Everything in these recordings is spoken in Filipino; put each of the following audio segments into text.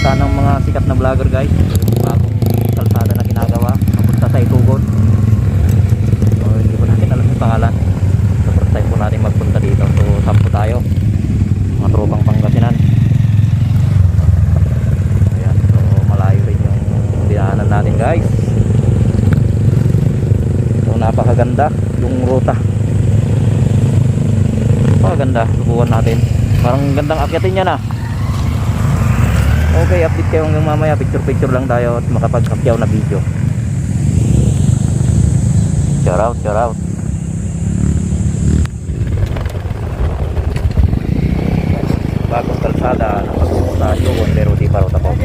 pupuntahan ng mga sikat na vlogger guys. Bagong kalsada na ginagawa papunta sa Itugon. So hindi po natin alam yung pangalan. So first time po natin magpunta dito. So sampo tayo, mga tropang Pangasinan. Ayan, so malayo rin yung dinaanan natin guys. So napakaganda yung ruta. Napakaganda, subukan natin. Parang gandang akyatin yan ah. Okay, update kayo hanggang mamaya. Picture lang tayo at makapagkakyaw na video. Shout out, shout out. Bagong kalsada na pagpunta sa Itugon pero di pa raw tapos.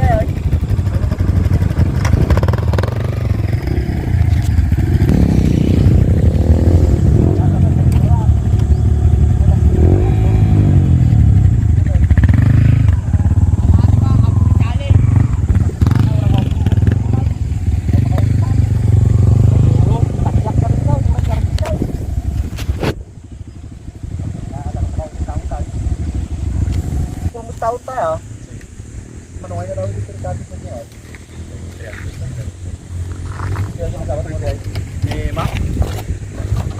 Tahu tayo. Manuhay na daw dito dati po niya. Kaya yung dapat mo dai. Ma.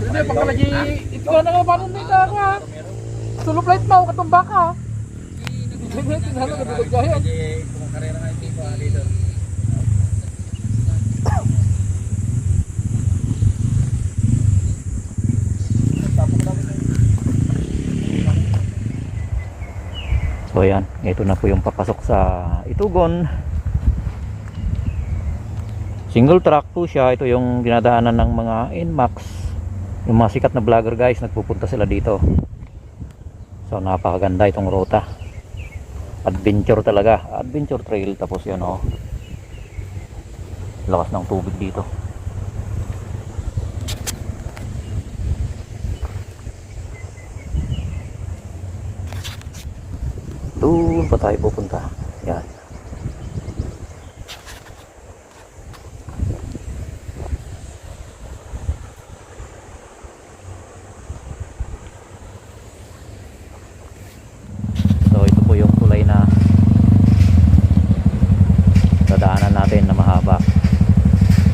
Hindi pag lagi ito na nga paano nito ka. Sulop light mo katong baka. Hindi tinalo na dito gaya. Kung karera nga tipo dito. So ayan, ito na po yung papasok sa Itugon. Single track po siya. Ito yung dinadaanan ng mga NMAX. Yung mga sikat na vlogger guys, nagpupunta sila dito. So napakaganda itong ruta. Adventure talaga. Adventure trail. Tapos yun oh, lakas ng tubig dito. Doon pa tayo pupunta. Yan. So ito po yung tulay na dadaanan natin na mahaba.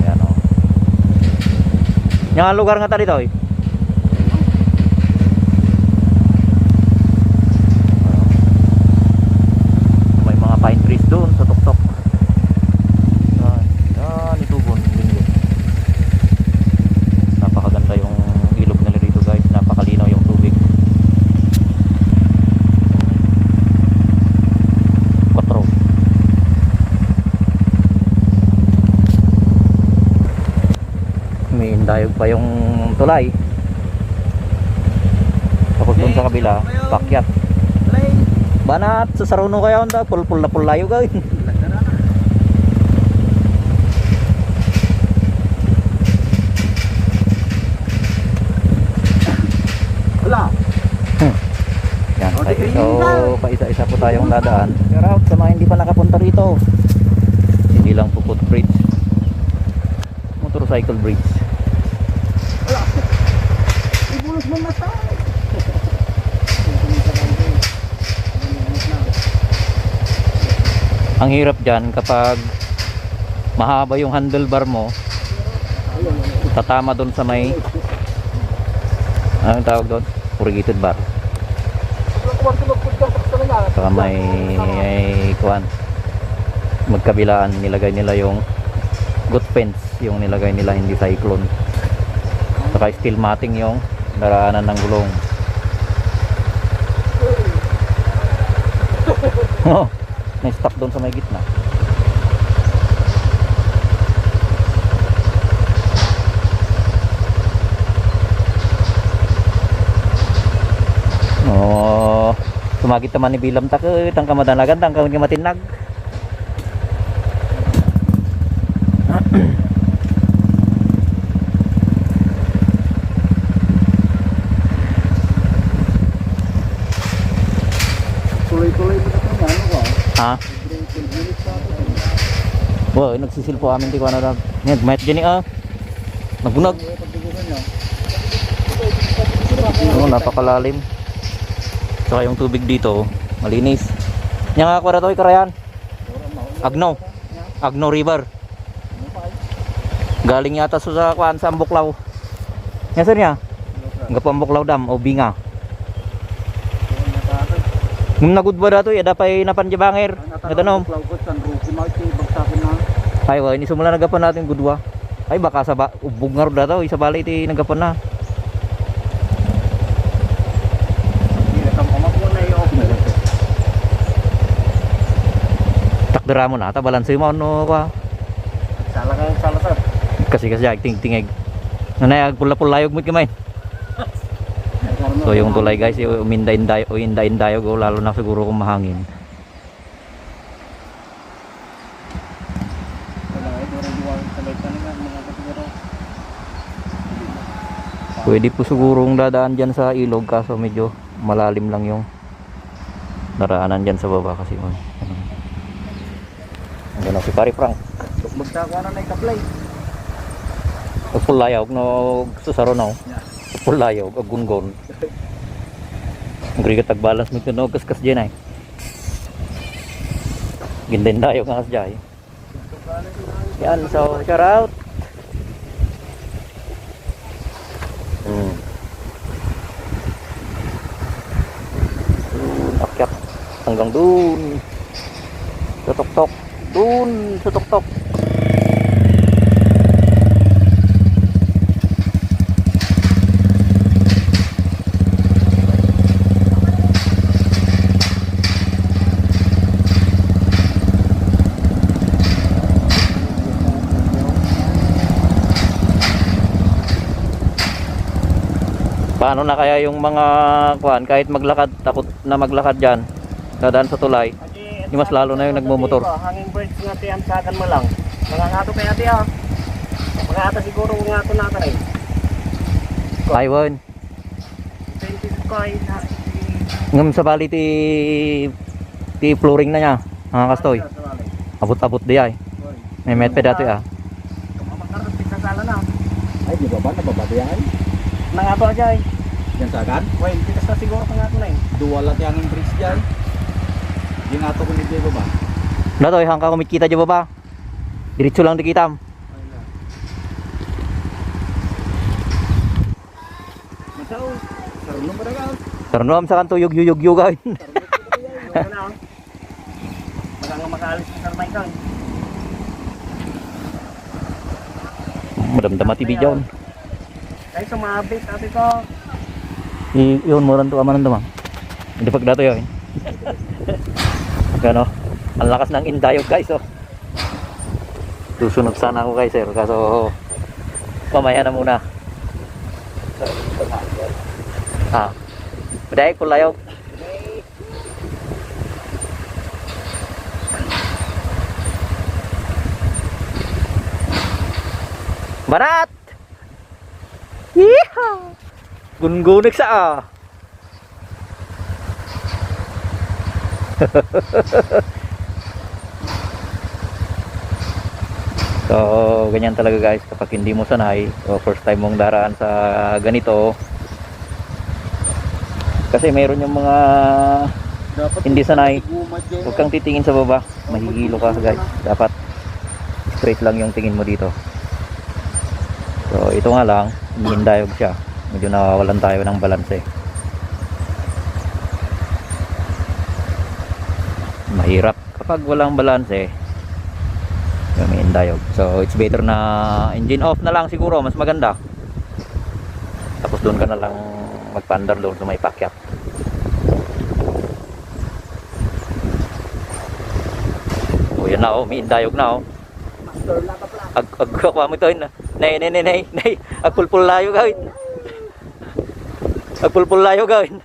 Yan o. Yung lugar nga tayo dito eh. Pine trees doon sa tuktok. Yan, Itugon. Napakaganda yung ilog nila dito guys. Napakalinaw yung tubig. Patro. May indayog pa yung tulay. Tapos doon sa kabila, pakyat. Banat sa saruno kayo onda, pulpul na pulayo gawin. Wala. Yan, so paisa-isa po tayong dadaan. Shout out sa mga hindi pa nakapunta rito. Hindi lang po footbridge, motorcycle bridge. Wala. Ibulos mo na tayo. Ang hirap dyan kapag mahaba yung handlebar mo, tatama doon sa may anong tawag doon? Corrugated bar. Saka may kuwan, magkabilaan nilagay nila yung good fence, yung nilagay nila hindi cyclone. Saka steel matting yung daraanan ng gulong. Oh, may stuck doon sa may gitna. Oh, sumagit naman ni Bilam takot ang kamadanagan ang matinag. Tuloy-tuloy mo ito nga, ano ba? Ha? Wow, nagsisil po amin di ko na nag mayat gini ah. Nagbunag. Oh, napakalalim. Saka yung tubig dito malinis. Yang ako ra to karayan. Agno. Agno River. Galing yata sa kuan sa Ambuklaw. Nga sir niya? Nga po Ambuklaw Dam o Binga. Nung nagudba dato ya dapay napanjabangir. Ngadanom. Ay wa ini sumula nagapan natin gudwa. Ay baka sa ubog nga ro dato isa bali iti nagapan na. Takdera mo na ta balanse mo no ka. Salah sir. Kasi ting-tingeg. Nanay ag pula-pulayog mo kamay. So yung tulay guys, uminda-indayo go lalo na siguro kung mahangin. Pwede po sigurong dadaan dyan sa ilog kaso medyo malalim lang yung daraanan dyan sa baba kasi ano si Pari Frank. Magtaka na ikaplay. Pulayaw no susaro na. Pulayaw agungon. Ngri tag balance mo no kas diyan ay. Gindan dayo nga kasjay. Yan so shout out. Akyat hanggang dun. Tutok-tok dun sa tok-tok. Paano na kaya yung mga kuan kahit maglakad takot na maglakad diyan dadaan sa tulay di mas lalo na yung nagmumotor. Hanging birds nga ti amsagan mo lang. Mga ngato kaya ti ah. Mga ata siguro ngato na ka rin. Taiwan 20 coin na. ngam sa bali ti flooring na niya mga kastoy. Abot-abot di ay. May met pa dato ya. Kumakaroon ti sala na. Ay, di ba ba nababadiyan? Nangato ajay. Yan sagan? Wait, kita sa siguro pangato na eh. Duwala ti ang bridge dyan. Yung ato ko nito ba ba? Datoy hangka kumikita di ba? Diretso lang dikitam. Masao. Sarno ba dagal? Tarnom sa kanto yug-yug-yugan. Magang makaalis ng sarmay kan. Madamdama ti bidyon. Ay sumabit ate ko. Iyon mo ran to amanan dama. Hindi pag dato yun. Gano? Ang lakas ng indayog guys oh. Susunod sana ako guys sir kaso pamaya na muna. Ah. Paday kulayog. Banat! Yeehaw! Gungunig sa ah. So, ganyan talaga guys kapag hindi mo sanay o first time mong daraan sa ganito. Kasi mayroon yung mga hindi sanay. Huwag kang titingin sa baba. Mahihilo ka guys. Dapat straight lang yung tingin mo dito. So, ito nga lang, hindayog siya. Medyo nawawalan tayo ng balanse. Mahirap kapag walang balanse. Yung hindayog. So, it's better na engine off na lang siguro. Mas maganda. Tapos doon ka na lang magpandar doon sa may pakyat. O, yan na oh. May hindayog na oh. Agkakwa mo ito yun. Nay. Agpulpul layo gawin. Agpulpul layo gawin.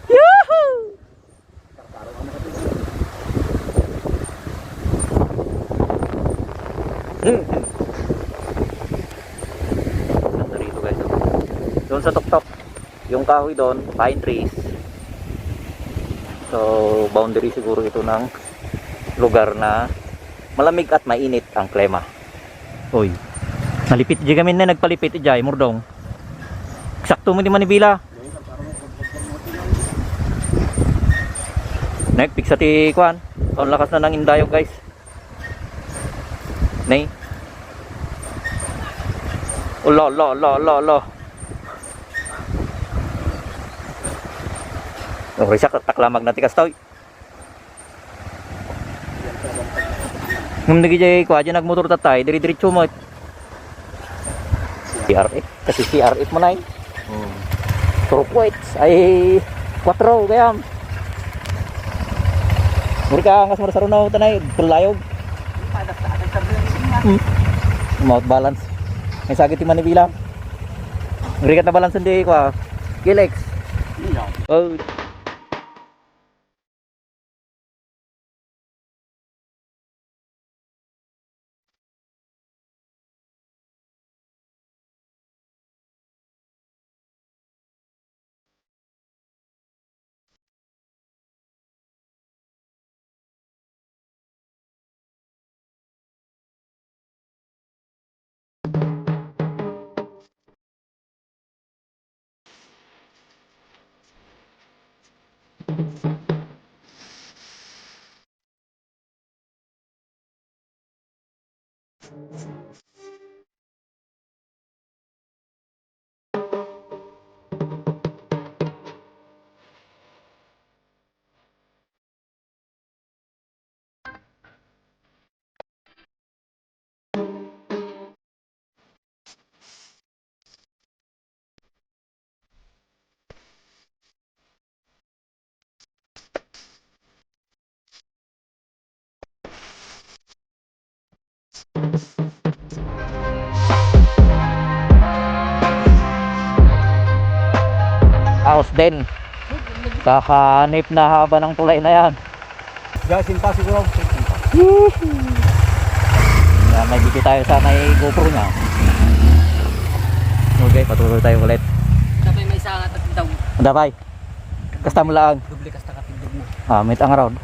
Yahoo! Ganda rito guys. Doon sa tuktok. Yung kahoy doon, pine trees. So, boundary siguro ito ng lugar na malamig at mainit ang klima. Oy. Nalipit di kami na nagpalipit ijay murdong. Sakto mo di manibila. Nagpiksa ti kuan. So, ang lakas na ng indayog guys. Nay. Ulo, lo, lo, lo, lo. Oh, risak taklamag na tikas toy. Ngum nagijay ko aja nagmotor tatay, diri-diretso mo. CRF, kasi CRF mo na eh. Turquoise ay 4 kaya. Mereka ngas marsarunaw tanay pulayog. Mouth balance. May sakit man ni bilang. Ngerikat na balance hindi ko. Gilex. Oh. House din. Kakahanip na haba ng tulay na yan. Gasin pa siguro. May bigay tayo sa may GoPro niya. Okay, patuloy tayo ulit. Sabay may sangat at daw. Dabay. Kasta mo lang. Doble kasta kapindog na. May ang around.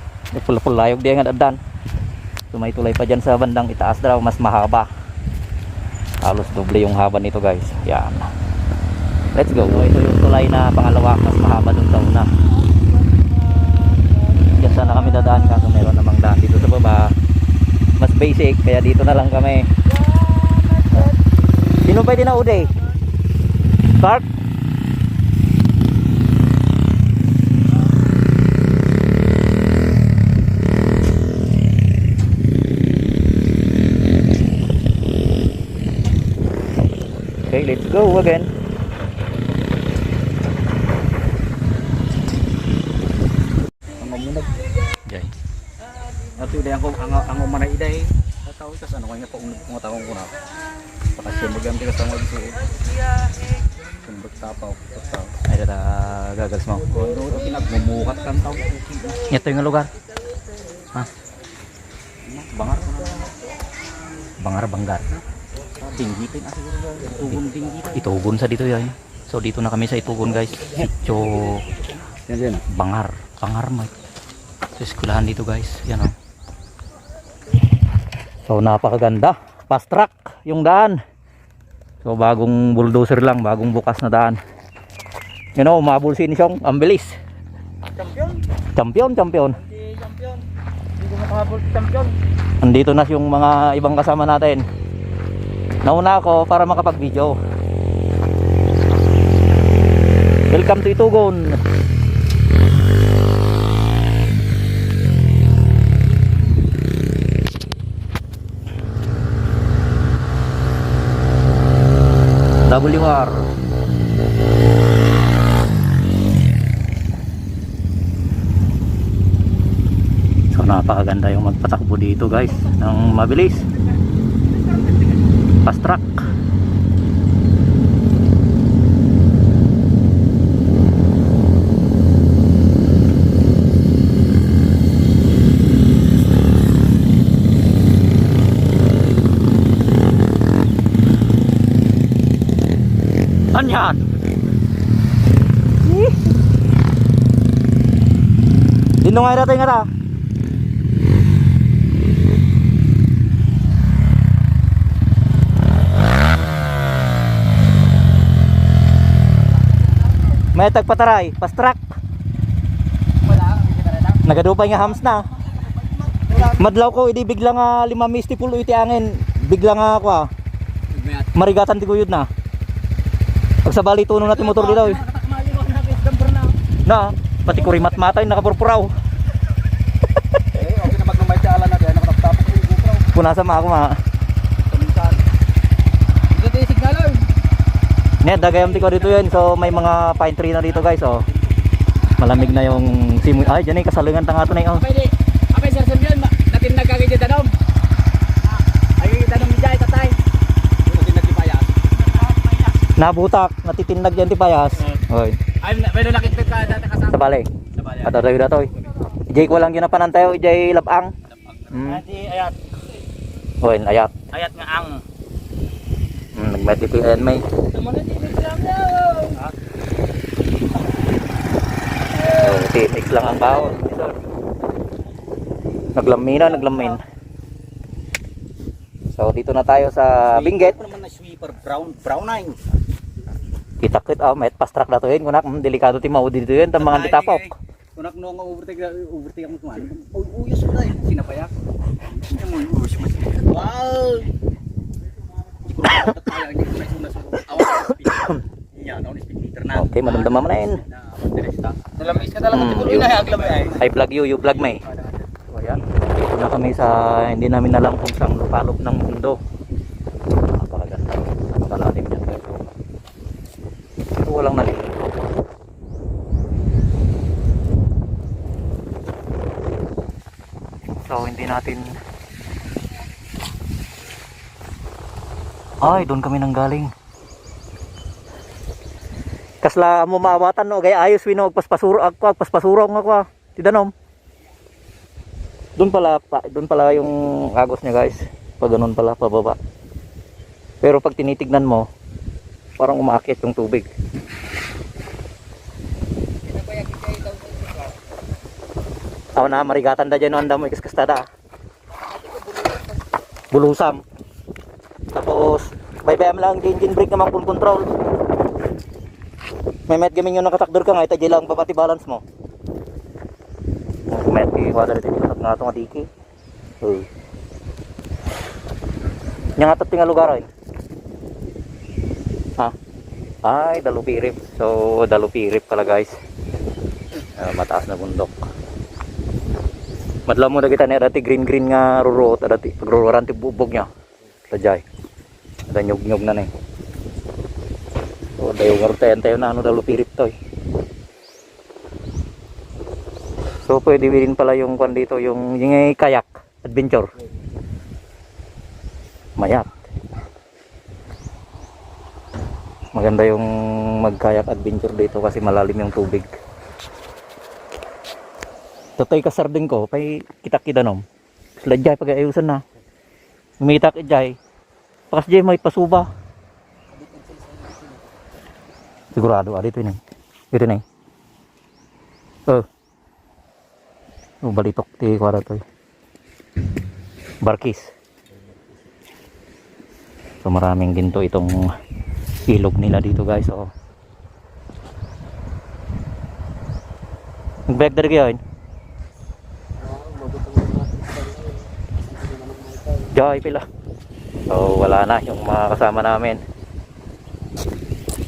Pula-pula layog diyan nga dadan. So may tulay pa dyan sa bandang itaas daw, mas mahaba. Halos doble yung haba nito guys. Yan. Let's go. Ito yung tulay na pangalawa, mas mahaba dun daw na. Diyan sana kami dadaan kaso meron namang daan dito sa baba. Mas basic kaya dito na lang kami. Sino ba din na uday? Start. Okay, let's go again. Jay. Ato ide ang umana ide. Tahu kas ano kanya pa unod taong ko na. Pakasya mo gamit ka sa mga gusto. Kung bagtapaw, bagtaw. Ay data gagas mo. Ano pinagmumukat kan taw. Ito yung lugar. Ha? Bangar ko na. Bangar Banggar. Dinggitin as siguro. Tugon dinggit. Itugon sa dito yan. So dito na kami sa Itugon guys. Sitio Yan. Bangar. Bangar mo. So eskwelahan dito guys. Yan o. So napakaganda. Fast track yung daan. So bagong bulldozer lang. Bagong bukas na daan. You know, umabol si Nisyong. Ang bilis. Champion. Champion. Hindi ko makahabol champion. Andito na yung mga ibang kasama natin. Nauna ako para makapag-video. Welcome to Itugon. WR. So napakaganda yung magpatakbo dito guys ng mabilis. Fast track. Anyan. Dino nga ira tayo nga ta. May tagpataray, fast track. Wala, hindi ka na lang. Nagadupay nga hams na. Madlaw ko, hindi bigla nga 5 misti pulo iti angin. Bigla nga ako marigatan ti guyod na. Pagsabali tuno natin motor dito eh. Na, pati kurimat matay nakapurpuraw. Okay na maglumay ti ala na kaya nakatapok ko yung bro. Punasa ma ako ma. Paminsan. Ito yung signal oy. Net, dagayam ti ko dito yun. So may mga pine tree na dito guys. Oh. Malamig na yung simoy. Ay, dyan ay kasalingan tanga ito na yun. Pwede. Apay sir Semyon, natin nagkagay danom. Ay danom ni Jay tatay. Hindi nagipayas. Nabutak, natitinag yan ti payas. Oy. Ay pwede nakita ka dati kasama. Sa bali. Ato tayo dito. Ijay ko lang yun na panantayo. Ijay labang. Adi ayat. Oy, ayat. Ayat nga ang. Nagmatipian may. Naman na tinitram na. So, mix lang ang baon. Naglamin. So, dito na tayo sa Benguet. Ano naman na sweeper brown eye. Kita-kit, may fast track na to yun. Kunak, delikado ti mao dito yun. Tamangan ti tapok. Kunak no nga overtake ang tuwan. Uyos mo na yun. Sinapayak. Hindi mo uyos mo. Wow! Hindi ko na awas. Yan, on speed meter na. Okay, madamdaman mo na yun. Nalamis ka talaga. Tuloy na haglam ay. I vlog you vlog may. So, ayan. Dito na kami sa, hindi namin alam kung saan lupalop ng mundo. Napakaganda. Malalim yan. Ito walang nalilito. So, hindi natin... Ay, doon kami nang galing. Kasla mo maawatan no, gaya ayos wino agpaspasuro nga ti danom. Doon pala yung agos niya guys. Pag ganun pala pababa. Pero pag tinitignan mo, parang umaakit yung tubig. Aw na marigatan da dyan anda mo ikaskastada. Bulusam. Tapos baybayam lang engine brake naman full control. May met gaming yung nakatakder ka nga, ita lang babati balance mo. Met wala rin ito nga ito nga diki. Yang atat tinga lugar ay. Ha? Ay, Dalupirip. So, Dalupirip pala guys. Mataas na bundok. Madlaw mo na kita niya dati green nga rurot. Dati pagrururan ti bubog niya. Tajay. Ada nyug-nyug na na eh. So, dayo gartayan tayo na Dalupirip to eh. So, pwede rin pala yung kwan dito, yung kayak adventure. Mayat. Maganda yung magkayak adventure dito kasi malalim yung tubig. Totoy kasarding ko, pay kitak-kidanom. Sila jay pag-ayusan na. Umitak jay. Pakas jay may pasuba. Sigurado dito yun eh. Dito na eh. Balitok ti kuwara to eh. Barkis. So maraming ginto itong ilog nila dito guys. So nag-back dari kayo yun? Joy pila. So wala na yung mga kasama namin.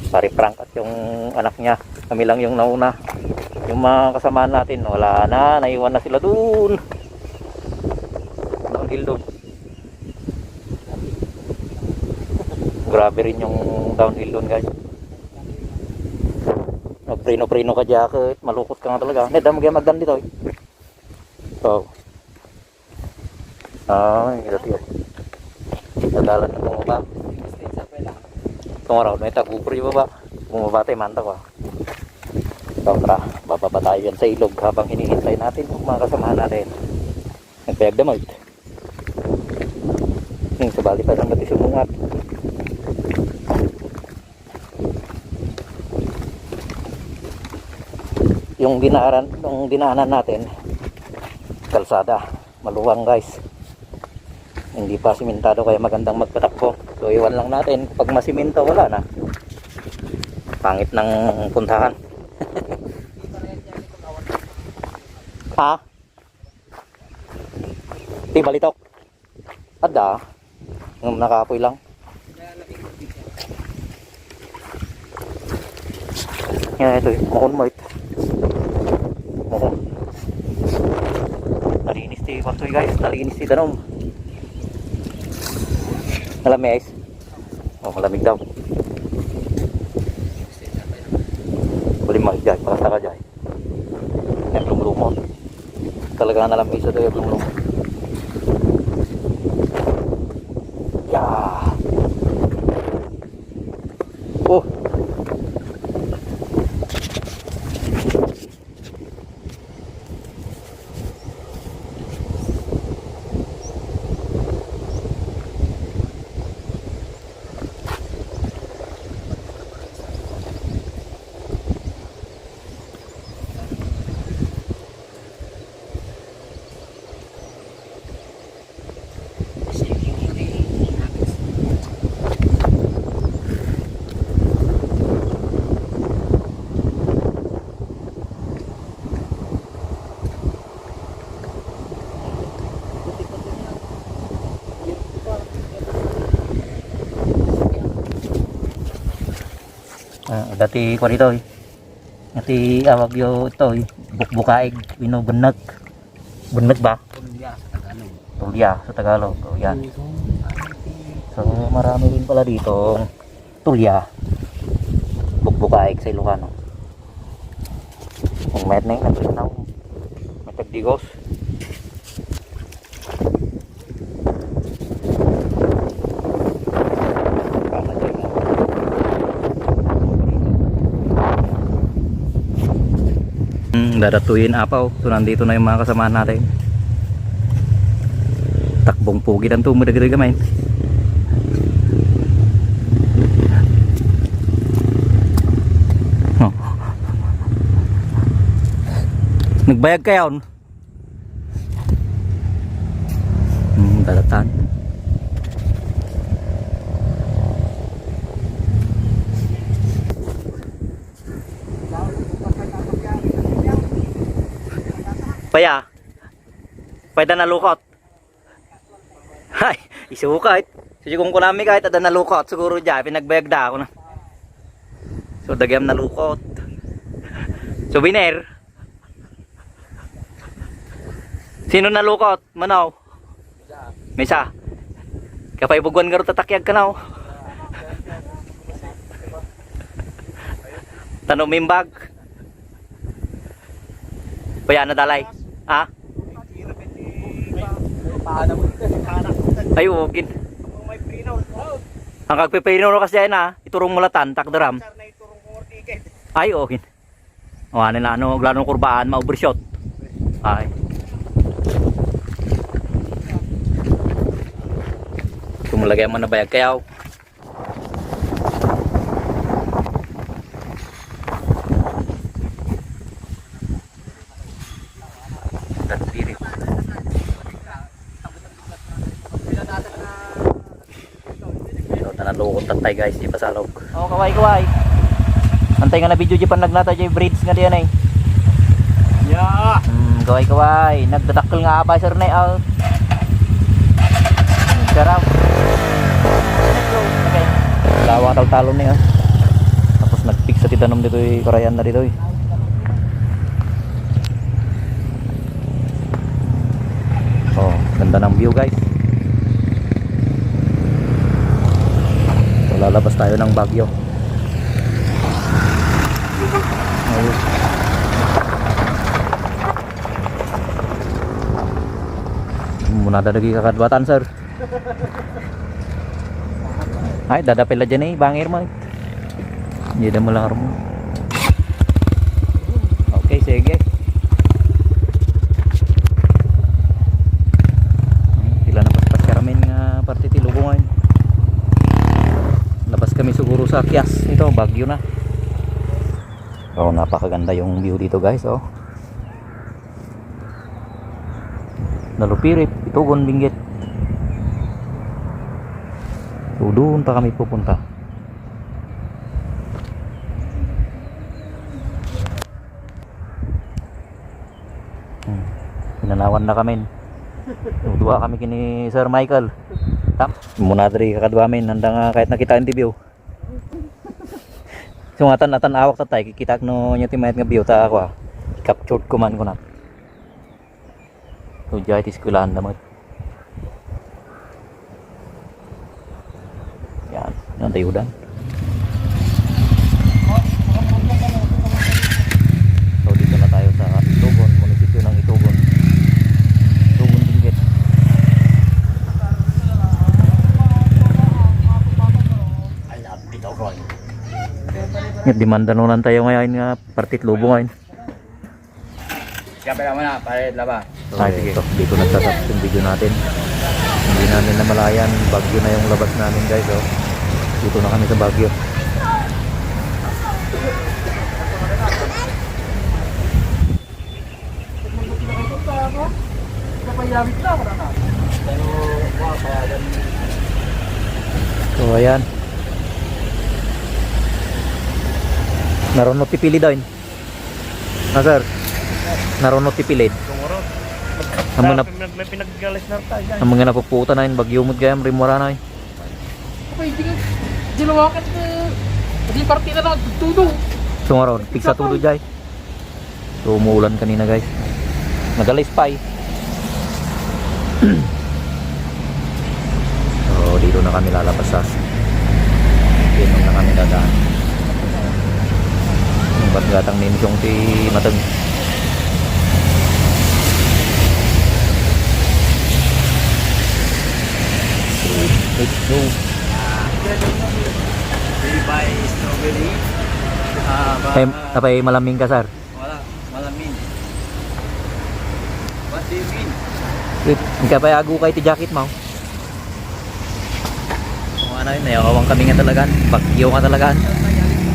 Pari Frank at yung anak niya. Kami lang yung nauna. Yung mga kasamaan natin wala na. Naiwan na sila dun. Downhill doon. Grabe rin yung downhill doon guys. Prino-prino ka jacket. Malukot ka nga talaga. Neda magdan dito eh. So ito tiyo. Nadalan na bumaba. Itong araw may takupri baba. Bumaba tayo manta ko. So tara, bababa tayo yan sa ilog habang hinihintay natin yung mga kasamahan natin. Nagpayag damoy. Yung sabali pa ng batis umungat. Yung dinaanan natin kalsada, maluwang guys. Hindi pa simentado kaya magandang magpatakbo. So iwan lang natin, pag masiminto wala na. Pangit ng puntahan. Ha? Ti balitok. Ada. Yung nakaapoy lang. Yan ito eh. Mohon mo ito. Mohon. Nalinis ti Pantoy guys. Nalinis ti Danom. Malamig guys. Oh, malamig daw. Buli mo dyan. Pakasta ka dyan. Yan, lumulumot. Talaga nalamig sa ito yung lumulumot. Yeah. Oh. Dati ko dito eh. Dati awag yo ito eh. Bukbukaig, binubunag. Bunag ba? Tulya sa Tagalog. Oh, yan. So marami rin pala dito tulya. Bukbukaig sa Ilocano. Kung met na yung naglinaw. May tagdigos. Dadatuyin apaw. So nandito na yung mga kasamahan natin. Takbong pugi dan tumudagdag gamay. Oh. Nagbayag kayo. Dadatan. Paya. Pwede na lukot. Hay, isukait. Sige kung kunami kahit ada na lukot siguro diyan pinagbayag da ako na. So dagyam na lukot. Souvenir. Sino na lukot? Manaw. Misa. Kapay buguan garo tatakyag kanaw. Tanong mimbag. Paya na dalay. Ha? Ay, ugin. Ang kagpipirino kasi yan ha. Iturong mulatan, takdaram. Ay, ugin. O, ano na, ano, glanong kurbaan, ma-overshot. Ay. Tumulagay mo na bayag kayaw. Nalukot tatay guys, di pasalog. Oh, kaway. Antay nga na video di pa nagnata di breeds nga diyan eh. Ya. Kaway. Nagdadakkel nga apa sir na out. Sarap. Okay. Lawang talon niya. Tapos nagpick sa titanom dito eh, Korean na dito eh. Oh, ganda ng view guys. Lalabas tayo ng Baguio. Ayun. Muna dadagi kakadbatan sir. Ay dadapil na dyan eh. Bangir mo. Hindi na mo lang mo. Okay sige. Pila na paspas karamin nga parte tilubungan. Labas kami siguro sa Kias. Ito, Baguio na. Oh, napakaganda yung view dito guys, oh. Nalupirip, Itugon, Benguet. So, doon pa kami pupunta. Pinanawan na kami. Dua kami kini Sir Michael. Tap. Muna diri kakadwa min handa nga kahit nakita ang view. Sungatan atan awak tatay kikita no nya timayat nga view ta ako. Captured ko man ko na. So jay tis kulan damot. Yan, yan tayo udan. So dito na tayo sa Itugon, munisipyo ng Itugon. Itugon Dinggit. Ngayon, dimandanunan tayo ngayon nga partit lubo ngayon. Kaya pala mo na, pare laba. Ay, sige. Dito nagtatapos yung video natin. Hindi namin namalayan, Bagyo na yung labas namin guys. Oh. Dito na kami sa Bagyo. So ayan. Naroon no tipili daw yun. Sir. Naroon no tipilid. Ang mga May pinaggalis na tayo. ang mga napuputa na yun, Bagyo mo't gayam, rimura na yun. Okay, di luwakan na. Di partida na, tudo. So nga ron, pigsa tulo jay. So umuulan kanina guys. Nagalis pa eh. So dito na kami lalabas sa Pinom na kami dadaan. Yung batgatang ninsyong ti Matag. Let's go. Buy strawberry. Tapay malaming ka sir. Wala, malamin. What do you mean? Hindi ka pa agu kay ti jacket mo. Kung ano yun, nayawawang kami nga talagaan. Bagyo nga talagaan.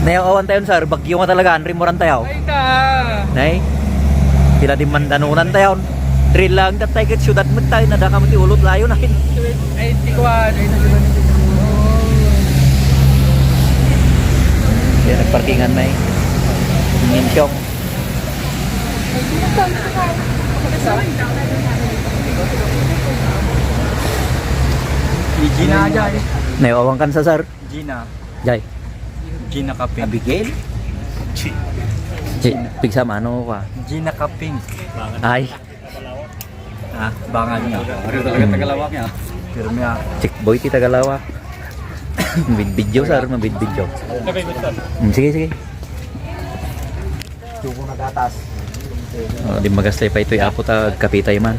Nayawawan tayo sir, bagyo nga talagaan. Rimuran tayo. Ay ka. Nay, sila di mandanunan tayo. Drill lang tatay kat syudad mo tayo. Nadaka mo ti ulot layo na yun. Ay, di ko ay Kaya nagparkingan na eh. Ninsyong. Ni Gina Jay. Nayawawang kan sa sir. Gina. Jay. Gina Kaping. Abigail? Pigsa mano ka. Gina Kaping. Ay, Ah, bangan niya. Ano talaga tagalawak niya? Pero niya. chick boy ti Tagalawa. Mabid video sir, mabid video. Sige, sige. Tuko na gatas. Oh, di magastay pa ito'y apo ta kapitay man.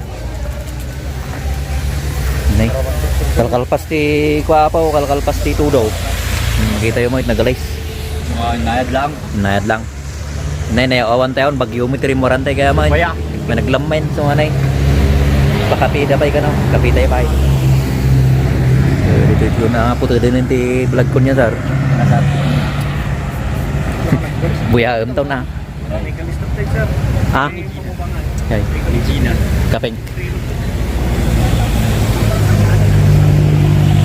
Nay. Kalkalpas ti kuapaw, kalkalpas ti tudaw. Makita yung mga nagalis. Nayad lang. Nayad lang. Nay, nayawawan tayo, bagyo mo ti rimuran tayo kaya man. Baya. May naglamin so nga nay. Pakapida pa ka no, kapitay pa. Dito ito na puto din ti vlog ko niya sir. Buya taon na. Ha? Okay. Ni Gina. Kapeng.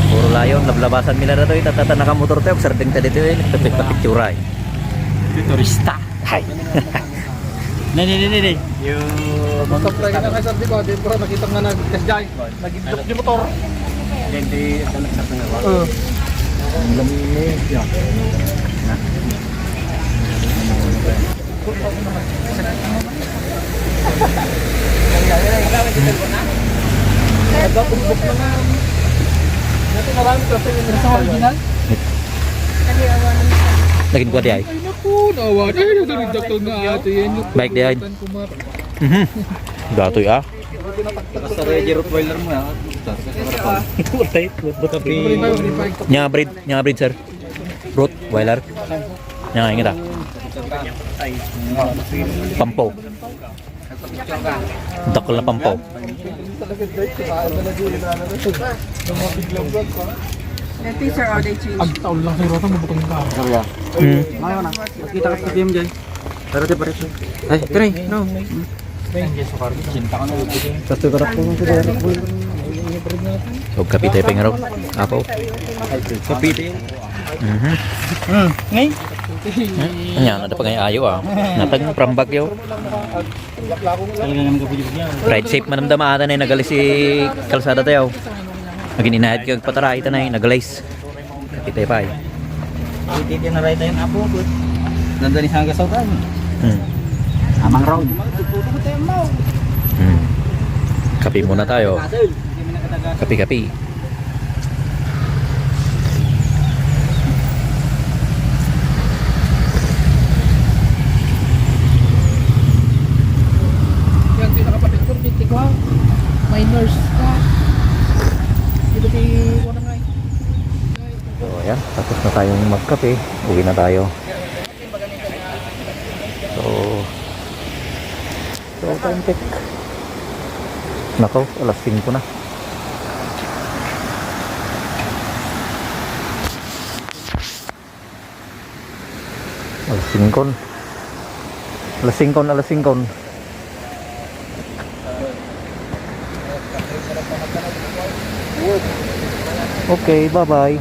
Puro layon, lablabasan nila na ito. Tatata nakamotor tayo, sarding ta dito eh. Tapik-tapik-tsura eh. Turista. Hay. Nini. Yung Mag-apply ka na kay Sir Di ba? Di ba nakita nga nag-test-jay. Nag-drop yung motor. hindi nagsasak na ba? Oo. Nagbabugbog na nga. Dati marami kasi sa original. Naging kwa di ay. Ay naku, nawa. Ay, nagdagdag na ate. Yan yung Baik di ay. Gatoy ah. Basta Reggie Rottweiler mo ha. Right, nya breed sir. Rottweiler. Nya ingat ah. Pampaw. Dakol na pampaw. Teacher, are they changed? Ang taon lang siguro ito, mabutong ka. Ngayon na. Makita ka sa game dyan. Pero di pa rin siya. Ay, try. No. Cinta ka na. Tapos ito karap ko ng kudera. So kapitay pa nga raw. Apo. Kapite. Mhm. Ngay. Yan, ada pa ngayon ayo ah. Natag from Baguio. Ride safe manamdama ata na nagalis si kalsada tayo. Magininahid kag pataray ta na nagalis. Kapitay pa ay. Hindi na ride yung apo ko. Nandun ni hanggang sa utan. Amang road. Kape muna tayo. Kape. Yan, di nakapatid ko, binti ko ha. May nurse ka. Dito di ko na nga eh. So ayan, tapos na tayong magkape. Uwi na tayo. So time check. Nako, alas 5 na. Alas 5. Okay, bye-bye.